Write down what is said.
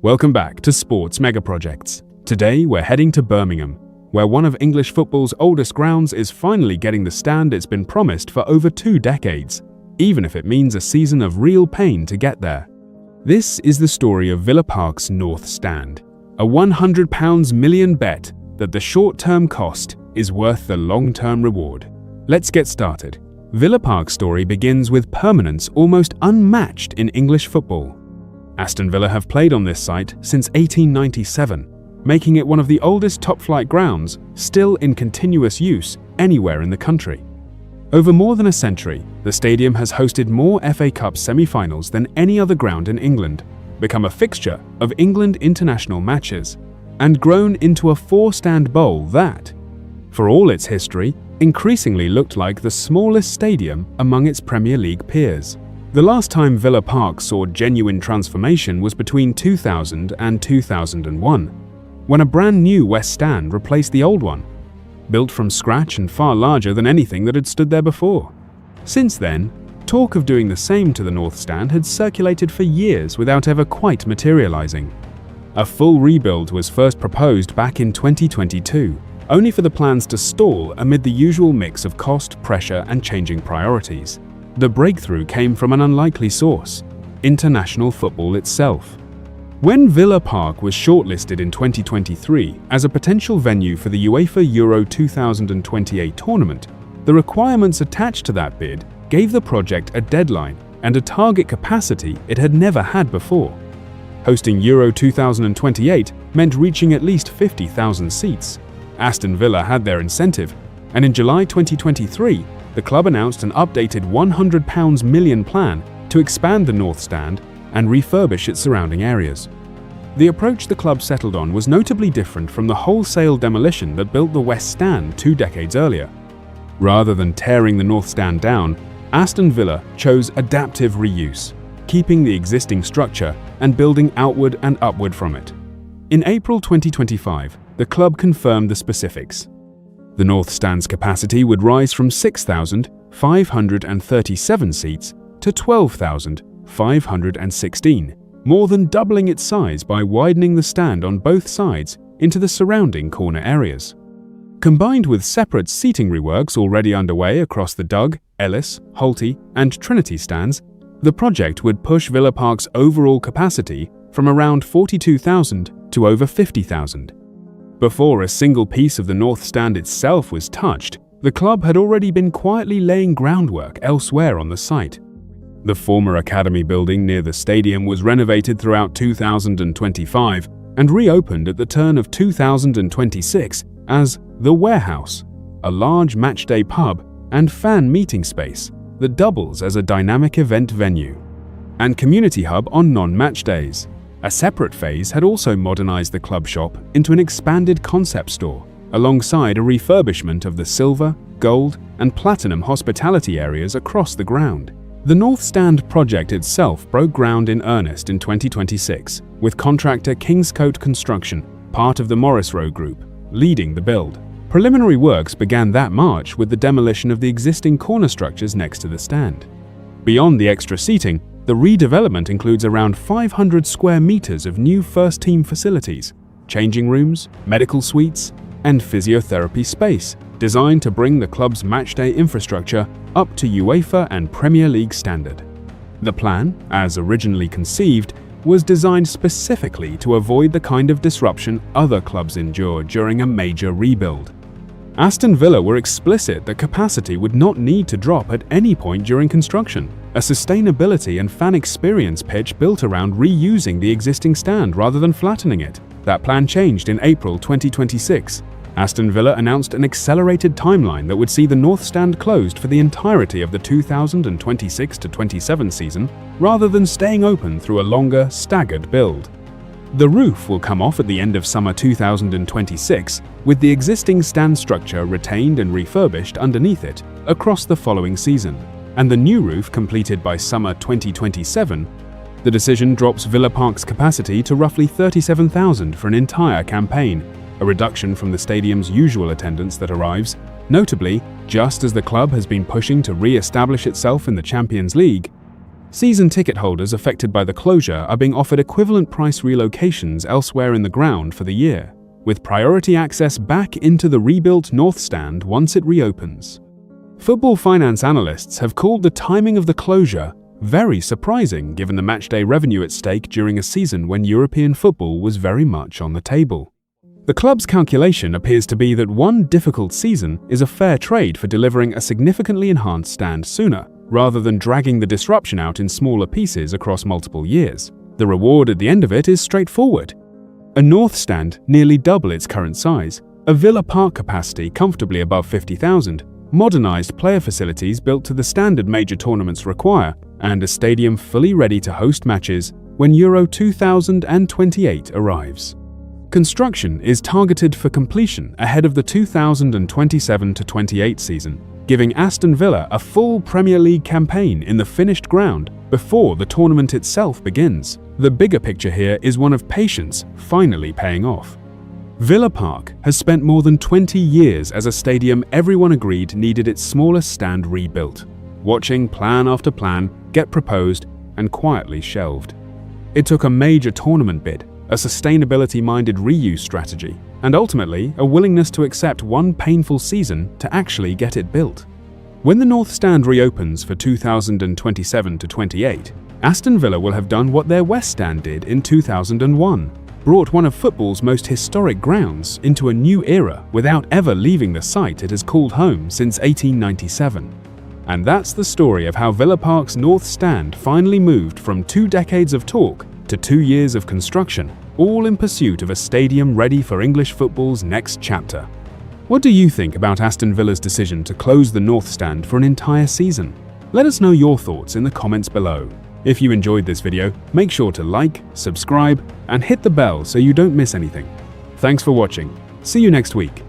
Welcome back to Sports Megaprojects. Today we're heading to Birmingham, where one of English football's oldest grounds is finally getting the stand it's been promised for over 2 decades, even if it means a season of real pain to get there. This is the story of Villa Park's North Stand, a £100 million bet that the short-term cost is worth the long-term reward. Let's get started. Villa Park's story begins with permanence almost unmatched in English football. Aston Villa have played on this site since 1897, making it one of the oldest top-flight grounds still in continuous use anywhere in the country. Over more than a century, the stadium has hosted more FA Cup semi-finals than any other ground in England, become a fixture of England international matches, and grown into a 4-stand bowl that, for all its history, increasingly looked like the smallest stadium among its Premier League peers. The last time Villa Park saw genuine transformation was between 2000 and 2001, when a brand new West Stand replaced the old one, built from scratch and far larger than anything that had stood there before. Since then, talk of doing the same to the North Stand had circulated for years without ever quite materializing. A full rebuild was first proposed back in 2022, only for the plans to stall amid the usual mix of cost, pressure, and changing priorities. The breakthrough came from an unlikely source: international football itself. When Villa Park was shortlisted in 2023 as a potential venue for the UEFA Euro 2028 tournament, the requirements attached to that bid gave the project a deadline and a target capacity it had never had before. Hosting Euro 2028 meant reaching at least 50,000 seats. Aston Villa had their incentive, and in July 2023, the club announced an updated £100 million plan to expand the North Stand and refurbish its surrounding areas. The approach the club settled on was notably different from the wholesale demolition that built the West Stand 2 decades earlier. Rather than tearing the North Stand down, Aston Villa chose adaptive reuse, keeping the existing structure and building outward and upward from it. In April 2025, the club confirmed the specifics. The North Stand's capacity would rise from 6,537 seats to 12,516, more than doubling its size by widening the stand on both sides into the surrounding corner areas. Combined with separate seating reworks already underway across the Dug, Ellis, Holty, and Trinity stands, the project would push Villa Park's overall capacity from around 42,000 to over 50,000. Before a single piece of the North Stand itself was touched, the club had already been quietly laying groundwork elsewhere on the site. The former academy building near the stadium was renovated throughout 2025 and reopened at the turn of 2026 as The Warehouse, a large matchday pub and fan meeting space that doubles as a dynamic event venue and community hub on non-match days. A separate phase had also modernized the club shop into an expanded concept store, alongside a refurbishment of the silver, gold, and platinum hospitality areas across the ground. The North Stand project itself broke ground in earnest in 2026, with contractor Kingscote Construction, part of the Morris Row Group, leading the build. Preliminary works began that March with the demolition of the existing corner structures next to the stand. Beyond the extra seating, the redevelopment includes around 500 square meters of new first-team facilities, changing rooms, medical suites, and physiotherapy space, designed to bring the club's matchday infrastructure up to UEFA and Premier League standard. The plan, as originally conceived, was designed specifically to avoid the kind of disruption other clubs endured during a major rebuild. Aston Villa were explicit that capacity would not need to drop at any point during construction, a sustainability and fan experience pitch built around reusing the existing stand rather than flattening it. That plan changed in April 2026. Aston Villa announced an accelerated timeline that would see the North Stand closed for the entirety of the 2026-27 season, rather than staying open through a longer, staggered build. The roof will come off at the end of summer 2026, with the existing stand structure retained and refurbished underneath it across the following season, and the new roof completed by summer 2027. The decision drops Villa Park's capacity to roughly 37,000 for an entire campaign, a reduction from the stadium's usual attendance that arrives, notably, just as the club has been pushing to re-establish itself in the Champions League. Season ticket holders affected by the closure are being offered equivalent price relocations elsewhere in the ground for the year, with priority access back into the rebuilt North Stand once it reopens. Football finance analysts have called the timing of the closure very surprising given the matchday revenue at stake during a season when European football was very much on the table. The club's calculation appears to be that one difficult season is a fair trade for delivering a significantly enhanced stand sooner, rather than dragging the disruption out in smaller pieces across multiple years. The reward at the end of it is straightforward. A North Stand nearly double its current size, a Villa Park capacity comfortably above 50,000, modernized player facilities built to the standard major tournaments require, and a stadium fully ready to host matches when Euro 2028 arrives. Construction is targeted for completion ahead of the 2027-28 season, giving Aston Villa a full Premier League campaign in the finished ground before the tournament itself begins. The bigger picture here is one of patience finally paying off. Villa Park has spent more than 20 years as a stadium everyone agreed needed its smallest stand rebuilt, watching plan after plan get proposed and quietly shelved. It took a major tournament bid, a sustainability-minded reuse strategy, and ultimately a willingness to accept one painful season to actually get it built. When the North Stand reopens for 2027-28, Aston Villa will have done what their West Stand did in 2001, brought one of football's most historic grounds into a new era without ever leaving the site it has called home since 1897. And that's the story of how Villa Park's North Stand finally moved from 2 decades of talk to 2 years of construction, all in pursuit of a stadium ready for English football's next chapter. What do you think about Aston Villa's decision to close the North Stand for an entire season? Let us know your thoughts in the comments below. If you enjoyed this video, make sure to like, subscribe, and hit the bell so you don't miss anything. Thanks for watching. See you next week.